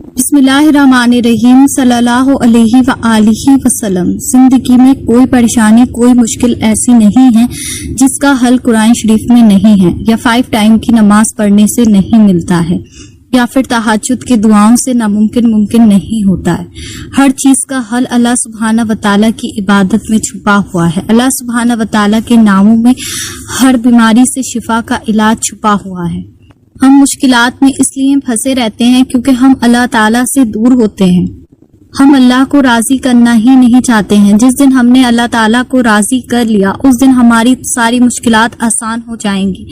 बिस्मिल्लाहिर्रहमानिर्रहीम सल्लल्लाहु अलैहि व आलिहि वसल्लम। जिंदगी में कोई परेशानी, कोई मुश्किल ऐसी नहीं है जिसका हल कुरान शरीफ में नहीं है, या 5 टाइम की नमाज पढ़ने से नहीं मिलता है, या फिर तहज्जुद की दुआओं से नामुमकिन मुमकिन नहीं होता है। हर चीज का हल अल्लाह सुब्हाना व तआला की इबादत में छुपा हुआ है। अल्लाह सुब्हाना व तआला के नामों में हर बीमारी से शिफा का इलाज छुपा हुआ है। हम मुश्किलात में इसलिए फंसे रहते हैं क्योंकि हम अल्लाह ताला से दूर होते हैं। हम अल्लाह को राजी करना ही नहीं चाहते हैं। जिस दिन हमने अल्लाह ताला को राजी कर लिया, उस दिन हमारी सारी मुश्किलात आसान हो जाएंगी।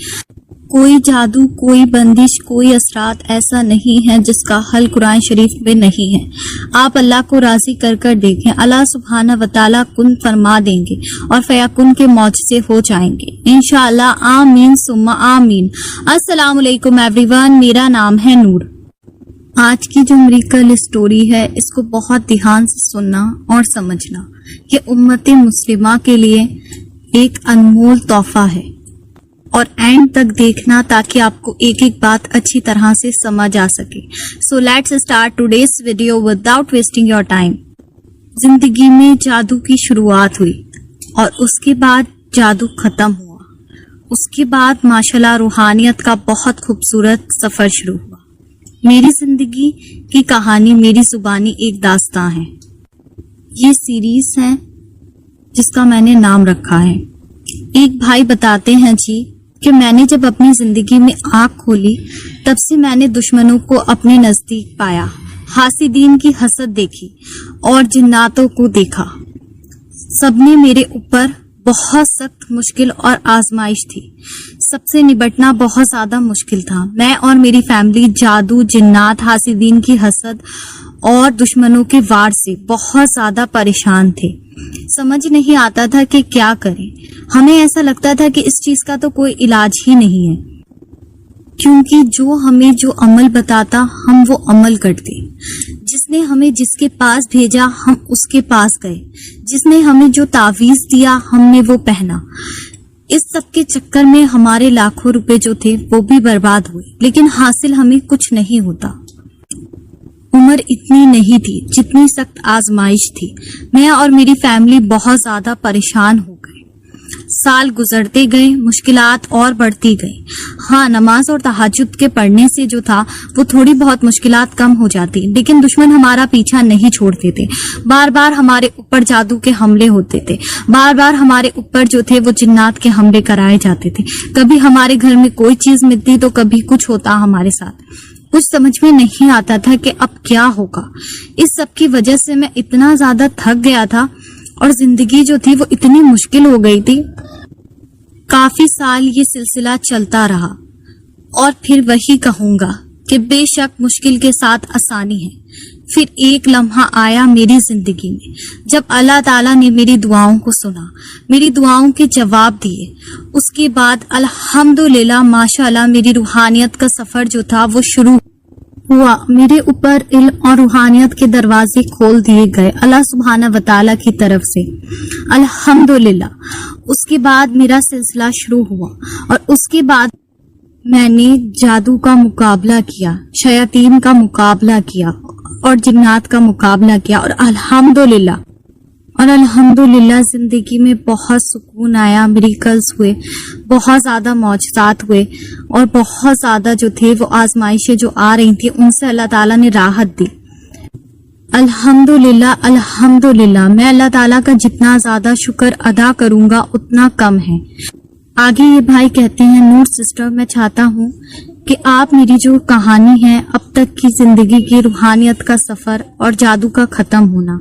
कोई जादू, कोई बंदिश, कोई असरात ऐसा नहीं है जिसका हल कुरान शरीफ में नहीं है। आप अल्लाह को राजी कर कर देखें, अल्लाह सुब्हाना व तआला कुन फरमा देंगे और फयाकुन के मौजज़े हो जाएंगे इंशाअल्लाह। आमीन सुम्मा आमीन। अस्सलाम वालेकुम एवरीवन, मेरा नाम है नूर। आज की जो मिरेकल स्टोरी है, इसको बहुत ध्यान से सुनना और समझना। ये उम्मत मुस्लिमा के लिए एक अनमोल तोहफा है और एंड तक देखना ताकि आपको एक एक बात अच्छी तरह से समझ आ सके। So let's start today's video without wasting your time. जिंदगी में जादू की शुरुआत हुई और उसके बाद जादू खत्म हुआ। उसके बाद माशाल्लाह रूहानियत का बहुत खूबसूरत सफर शुरू हुआ। मेरी जिंदगी की कहानी मेरी जुबानी एक दास्तां है। ये सीरीज है जिसका मैंने नाम रखा है। एक भाई बताते हैं जी कि मैंने जब अपनी जिंदगी में आँख खोली, तब से मैंने दुश्मनों को अपने नजदीक पाया, हासिदीन की हसद देखी और जिन्नातों को देखा। सबने मेरे ऊपर बहुत सख्त मुश्किल और आजमाइश थी। सबसे निपटना बहुत ज्यादा मुश्किल था। मैं और मेरी फैमिली जादू, जिन्नात, हासिदीन की हसद और दुश्मनों के वार से बहुत ज्यादा परेशान थे। समझ नहीं आता था कि क्या करें। हमें ऐसा लगता था कि इस चीज का तो कोई इलाज ही नहीं है, क्योंकि जो हमें जो अमल बताता हम वो अमल करते। जिसने हमें जिसके पास भेजा हम उसके पास गए। जिसने हमें जो तावीज दिया हमने वो पहना। इस सब के चक्कर में हमारे लाखों रुपए जो थे वो भी बर्बाद हुए, लेकिन हासिल हमें कुछ नहीं होता। उम्र इतनी नहीं थी जितनी सख्त आजमाइश थी। मैं और मेरी फैमिली बहुत ज्यादा परेशान हो गए। साल गुजरते गए, मुश्किलात और बढ़ती गई। हाँ, नमाज और तहज्जुद के पढ़ने से जो था वो थोड़ी बहुत मुश्किलात कम हो जाती, लेकिन दुश्मन हमारा पीछा नहीं छोड़ते थे। बार बार हमारे ऊपर जादू के हमले होते थे। बार बार हमारे ऊपर जो थे वो जिन्नात के हमले कराए जाते थे। कभी हमारे घर में कोई चीज मिलती तो कभी कुछ होता हमारे साथ। कुछ समझ में नहीं आता था कि अब क्या होगा। इस सब की वजह से मैं इतना ज्यादा थक गया था और जिंदगी जो थी वो इतनी मुश्किल हो गई थी। काफी साल ये सिलसिला चलता रहा और फिर वही कहूंगा कि बेशक मुश्किल के साथ आसानी है। फिर एक लम्हा आया मेरी जिंदगी में जब अल्लाह ताला ने मेरी दुआओं को सुना, मेरी दुआओं के जवाब दिए। उसके बाद अल्हम्दुलिल्लाह माशाअल्लाह मेरी रूहानियत का सफर जो था वो शुरू हुआ। मेरे ऊपर इल्म और रूहानियत के दरवाजे खोल दिए गए अल्लाह सुब्हाना व तआला की तरफ से, अल्हम्दुलिल्लाह। उसके बाद मेरा सिलसिला शुरू हुआ और उसके बाद मैंने जादू का मुकाबला किया, शयातीन का मुकाबला किया और जिन्नात का मुकाबला किया और अल्हम्दुलिल्लाह जिंदगी में बहुत सुकून आया। मिरेकल्स हुए, बहुत ज्यादा मौजज़ात हुए और बहुत ज्यादा जो थे वो आजमाइशें जो आ रही थी उनसे अल्लाह ताला ने राहत दी। अल्हम्दुलिल्लाह मैं अल्लाह ताला का जितना ज्यादा शुक्र अदा करूंगा उतना कम है। आगे ये भाई कहते हैं, नूर सिस्टर, मैं चाहता हूँ कि आप मेरी जो कहानी है, अब तक की जिंदगी की रूहानियत का सफर और जादू का खत्म होना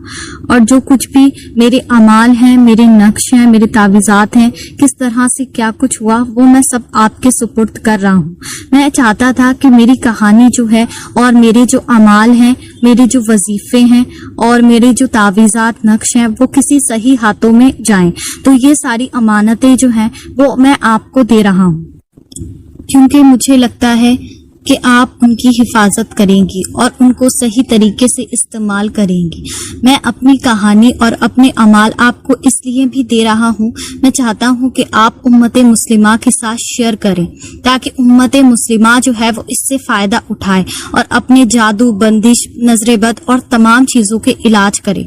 और जो कुछ भी मेरे अमाल हैं, मेरे नक्श हैं, मेरे तावीज़ात हैं, किस तरह से क्या कुछ हुआ वो मैं सब आपके सुपुर्द कर रहा हूँ। मैं चाहता था कि मेरी कहानी जो है और मेरे जो अमाल हैं, मेरे जो वजीफे हैं और मेरे जो तावीज़ात नक्श हैं वो किसी सही हाथों में जाएं। तो ये सारी अमानतें जो हैं वो मैं आपको दे रहा हूँ, क्योंकि मुझे लगता है کہ آپ ان کی حفاظت کریں گی اور ان کو صحیح طریقے سے استعمال کریں گی۔ میں اپنی کہانی اور اپنے اعمال آپ کو اس لیے بھی دے رہا ہوں، میں چاہتا ہوں کہ آپ امت مسلمہ کے ساتھ شیئر کریں تاکہ امت مسلمہ جو ہے وہ اس سے فائدہ اٹھائے اور اپنے جادو، بندش، نظر بد اور تمام چیزوں کے علاج کرے۔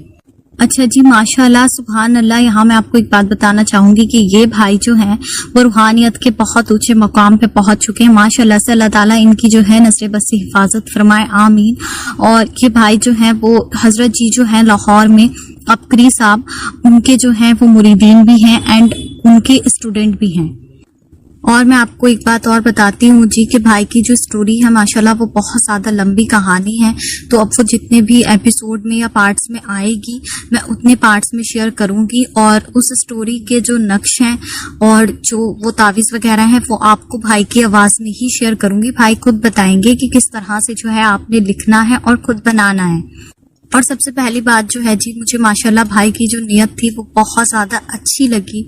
اچھا جی، ماشاءاللہ، سبحان اللہ۔ یہاں میں آپ کو ایک بات بتانا چاہوں گی کہ یہ بھائی جو ہیں وہ روحانیت کے بہت اونچے مقام پہ پہنچ چکے ہیں ماشاءاللہ سے۔ اللہ تعالیٰ ان کی جو ہے نظر بد سے حفاظت فرمائے، آمین۔ اور یہ بھائی جو ہیں وہ حضرت جی جو ہیں لاہور میں عبقری صاحب، ان کے جو ہیں وہ مریدین بھی ہیں اینڈ ان کے اسٹوڈنٹ بھی ہیں۔ اور میں آپ کو ایک بات اور بتاتی ہوں جی کہ بھائی کی جو سٹوری ہے ماشاءاللہ وہ بہت زیادہ لمبی کہانی ہے، تو اب وہ جتنے بھی ایپیسوڈ میں یا پارٹس میں آئے گی میں اتنے پارٹس میں شیئر کروں گی، اور اس سٹوری کے جو نقش ہیں اور جو وہ تعویذ وغیرہ ہیں وہ آپ کو بھائی کی آواز میں ہی شیئر کروں گی۔ بھائی خود بتائیں گے کہ کس طرح سے جو ہے آپ نے لکھنا ہے اور خود بنانا ہے۔ اور سب سے پہلی بات جو ہے جی، مجھے ماشاءاللہ بھائی کی جو نیت تھی وہ بہت زیادہ اچھی لگی،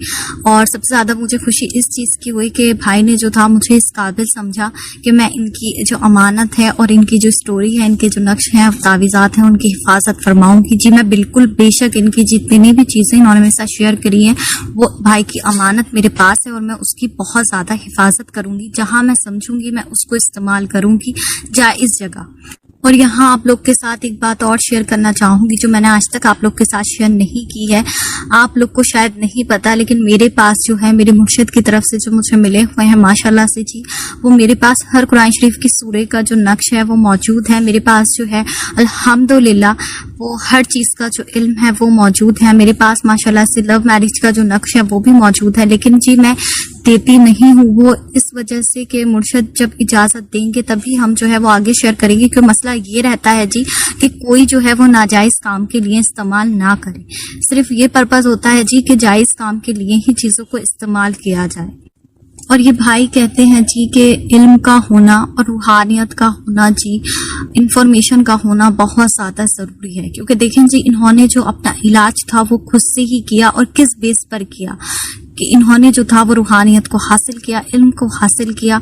اور سب سے زیادہ مجھے خوشی اس چیز کی ہوئی کہ بھائی نے جو تھا مجھے اس قابل سمجھا کہ میں ان کی جو امانت ہے اور ان کی جو سٹوری ہے، ان کے جو نقش ہیں، تعویذات ہیں، ان کی حفاظت فرماؤں گی جی۔ میں بالکل بے شک ان کی جتنی بھی چیزیں انہوں نے میرے ساتھ شیئر کری ہیں وہ بھائی کی امانت میرے پاس ہے، اور میں اس کی بہت زیادہ حفاظت کروں گی۔ جہاں میں سمجھوں گی میں اس کو استعمال کروں گی جائز جگہ۔ اور یہاں آپ لوگ کے ساتھ ایک بات اور شیئر کرنا چاہوں گی جو میں نے آج تک آپ لوگ کے ساتھ شیئر نہیں کی ہے۔ آپ لوگ کو شاید نہیں پتا، لیکن میرے پاس جو ہے میرے مرشد کی طرف سے جو مجھے ملے ہوئے ہیں ماشاءاللہ سے جی، وہ میرے پاس ہر قرآن شریف کی سورے کا جو نقش ہے وہ موجود ہے۔ میرے پاس جو ہے الحمدللہ وہ ہر چیز کا جو علم ہے وہ موجود ہے۔ میرے پاس ماشاءاللہ سے لو میرج کا جو نقش ہے وہ بھی موجود ہے، لیکن جی میں دیتی نہیں ہوں، وہ اس وجہ سے کہ مرشد جب اجازت دیں گے تبھی ہم جو ہے وہ آگے شیئر کریں گے، کہ مسئلہ یہ رہتا ہے جی کہ کوئی جو ہے وہ ناجائز کام کے لیے استعمال نہ کرے۔ صرف یہ پرپز ہوتا ہے جی کہ جائز کام کے لیے ہی چیزوں کو استعمال کیا جائے۔ اور یہ بھائی کہتے ہیں جی کہ علم کا ہونا اور روحانیت کا ہونا جی، انفارمیشن کا ہونا بہت زیادہ ضروری ہے، کیونکہ دیکھیں جی انہوں نے جو اپنا علاج تھا وہ خود سے ہی کیا، اور کس بیس پر کیا کہ انہوں نے جو تھا وہ روحانیت کو حاصل کیا، علم کو حاصل کیا۔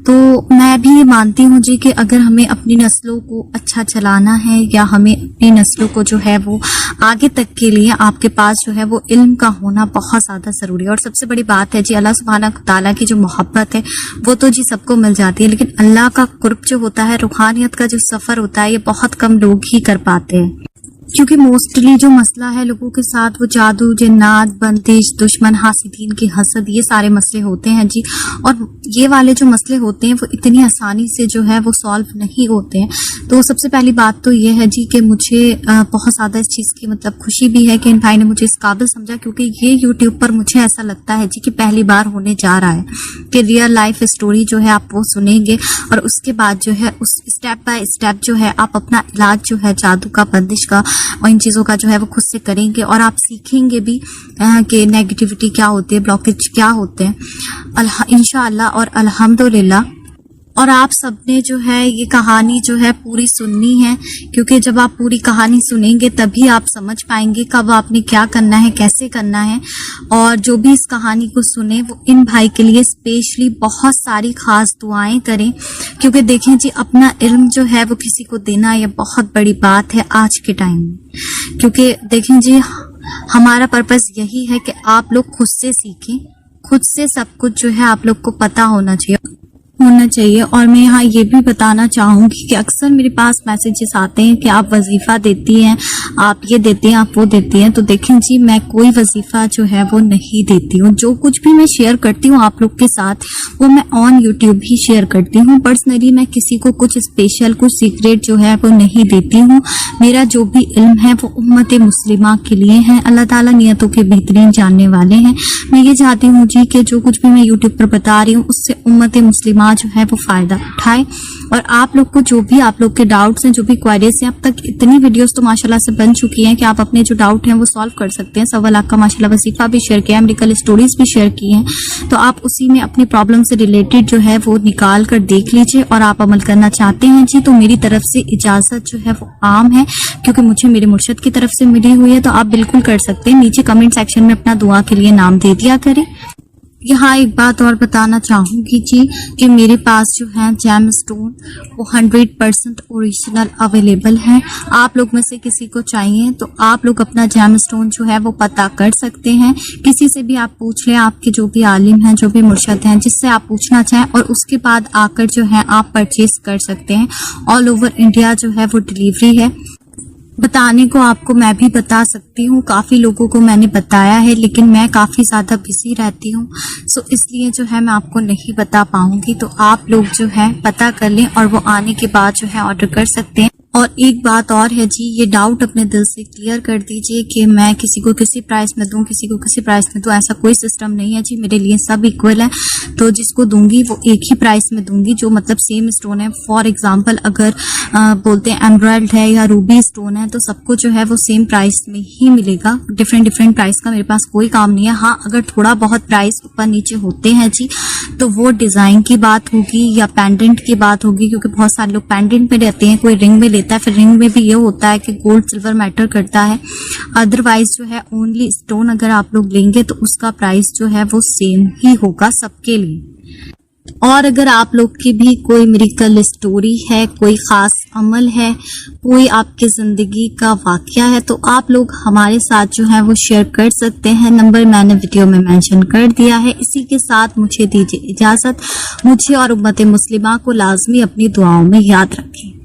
تو میں بھی یہ مانتی ہوں جی کہ اگر ہمیں اپنی نسلوں کو اچھا چلانا ہے یا ہمیں اپنی نسلوں کو جو ہے وہ آگے تک کے لیے آپ کے پاس جو ہے وہ علم کا ہونا بہت زیادہ ضروری ہے۔ اور سب سے بڑی بات ہے جی اللہ سبحانہ تعالیٰ کی جو محبت ہے وہ تو جی سب کو مل جاتی ہے، لیکن اللہ کا قرب جو ہوتا ہے، روحانیت کا جو سفر ہوتا ہے، یہ بہت کم لوگ ہی کر پاتے ہیں، کیونکہ موسٹلی جو مسئلہ ہے لوگوں کے ساتھ وہ جادو، جنات، بندش، دشمن، حاسدین کی حسد، یہ سارے مسئلے ہوتے ہیں جی۔ اور یہ والے جو مسئلے ہوتے ہیں وہ اتنی آسانی سے جو ہے وہ سالو نہیں ہوتے ہیں۔ تو سب سے پہلی بات تو یہ ہے جی کہ مجھے بہت زیادہ اس چیز کی مطلب خوشی بھی ہے کہ ان بھائی نے مجھے اس قابل سمجھا، کیونکہ یہ یوٹیوب پر مجھے ایسا لگتا ہے جی کہ پہلی بار ہونے جا رہا ہے کہ ریئل لائف اسٹوری جو ہے آپ وہ سنیں گے، اور اس کے بعد جو ہے اس اسٹیپ بائی اسٹیپ جو ہے آپ اپنا علاج جو ہے جادو کا، بندش کا اور ان چیزوں کا جو ہے وہ خود سے کریں گے، اور آپ سیکھیں گے بھی کہ نیگیٹیوٹی کیا ہوتی ہے، بلاکیج کیا ہوتے ہیں انشاءاللہ اور الحمدللہ۔ اور آپ سب نے جو ہے یہ کہانی جو ہے پوری سننی ہے، کیونکہ جب آپ پوری کہانی سنیں گے تبھی آپ سمجھ پائیں گے کب آپ نے کیا کرنا ہے، کیسے کرنا ہے۔ اور جو بھی اس کہانی کو سنیں وہ ان بھائی کے لیے اسپیشلی بہت ساری خاص دعائیں کریں، کیونکہ دیکھیں جی اپنا علم جو ہے وہ کسی کو دینا یہ بہت بڑی بات ہے آج کے ٹائم میں، کیونکہ دیکھیں جی ہمارا پرپس یہی ہے کہ آپ لوگ خود سے سیکھیں، خود سے سب کچھ جو ہے آپ لوگ کو پتا ہونا چاہیے۔ اور میں یہاں یہ بھی بتانا چاہوں گی کہ اکثر میرے پاس میسیجز آتے ہیں کہ آپ وظیفہ دیتی ہیں، آپ یہ دیتے ہیں، آپ وہ دیتی ہیں۔ تو دیکھیں جی میں کوئی وظیفہ جو ہے وہ نہیں دیتی ہوں، جو کچھ بھی میں شیئر کرتی ہوں آپ لوگ کے ساتھ وہ میں آن یوٹیوب ہی شیئر کرتی ہوں۔ پرسنلی میں کسی کو کچھ اسپیشل، کچھ سیکریٹ جو ہے وہ نہیں دیتی ہوں۔ میرا جو بھی علم ہے وہ امت مسلمہ کے لیے ہے، اللہ تعالیٰ نیتوں کے بہترین جاننے والے ہیں۔ میں یہ چاہتی ہوں جی کہ جو کچھ بھی میں یوٹیوب پر بتا رہی ہوں اس سے امت مسلمہ جو ہے وہ فائدہ اٹھائے، اور آپ لوگ کو جو بھی آپ لوگ کے ڈاؤٹس ہیں، جو بھی کوائریز ہیں، اب تک اتنی ویڈیوز تو ماشاءاللہ سے بن چکی ہیں کہ آپ اپنے جو ڈاؤٹ ہیں وہ سالو کر سکتے ہیں۔ 1.25 لاکھ کا ماشاءاللہ وظیفہ بھی شیئر کیا ہے، میڈیکل اسٹوریز بھی شیئر کی ہیں، تو آپ اسی میں اپنی پرابلم سے ریلیٹڈ جو ہے وہ نکال کر دیکھ لیجئے، اور آپ عمل کرنا چاہتے ہیں جی تو میری طرف سے اجازت جو ہے وہ عام ہے، کیونکہ مجھے میرے مرشد کی طرف سے ملی ہوئی ہے، تو آپ بالکل کر سکتے ہیں۔ نیچے کمنٹ سیکشن میں اپنا دعا کے لیے نام دے دیا کریں۔ यहाँ एक बात और बताना चाहूँगी जी कि मेरे पास जो है जेम स्टोन वो 100% ओरिजिनल अवेलेबल है। आप लोग में से किसी को चाहिए तो आप लोग अपना जेम स्टोन जो है वो पता कर सकते हैं। किसी से भी आप पूछ लें, आपके जो भी आलिम हैं, जो भी मुर्शद हैं, जिससे आप पूछना चाहें, और उसके बाद आकर जो है आप परचेज कर सकते हैं। ऑल ओवर इंडिया जो है वो डिलीवरी है। बताने को आपको मैं भी बता सकती हूँ, काफ़ी लोगों को मैंने बताया है, लेकिन मैं काफ़ी ज़्यादा बिजी रहती हूँ, सो इसलिए जो है मैं आपको नहीं बता पाऊँगी। तो आप लोग जो है पता कर लें और वो आने के बाद जो है ऑर्डर कर सकते हैं। और एक बात और है जी, ये डाउट अपने दिल से क्लियर कर दीजिए कि मैं किसी को किसी प्राइस में दूं, किसी को किसी प्राइस में दूं, ऐसा कोई सिस्टम नहीं है जी। मेरे लिए सब इक्वल है, तो जिसको दूंगी वो एक ही प्राइस में दूंगी, जो मतलब सेम स्टोन है। फॉर एग्जांपल अगर बोलते हैं एमराल्ड है या रूबी स्टोन है, तो सबको जो है वो सेम प्राइस में ही मिलेगा। डिफरेंट प्राइस का मेरे पास कोई काम नहीं है। हाँ, अगर थोड़ा बहुत प्राइस ऊपर नीचे होते हैं जी, तो वो डिज़ाइन की बात होगी या पेंडेंट की बात होगी, क्योंकि बहुत सारे लोग पेंडेंट में रहते हैं, कोई रिंग में लेता है, फिर रिंग में भी ये होता है कि गोल्ड सिल्वर मैटर करता है। अदरवाइज जो है ओनली स्टोन अगर आप लोग लेंगे तो उसका प्राइस जो है वो सेम ही होगा सबके लिए। और अगर आप लोग की भी कोई मिरेकल स्टोरी है, कोई ख़ास अमल है, कोई आपकी ज़िंदगी का वाक़या है, तो आप लोग हमारे साथ जो है वो शेयर कर सकते हैं। नंबर मैंने वीडियो में मेंशन कर दिया है। इसी के साथ मुझे दीजिए इजाज़त। मुझे और उम्मत मुस्लिमा को लाजमी अपनी दुआओं में याद रखें।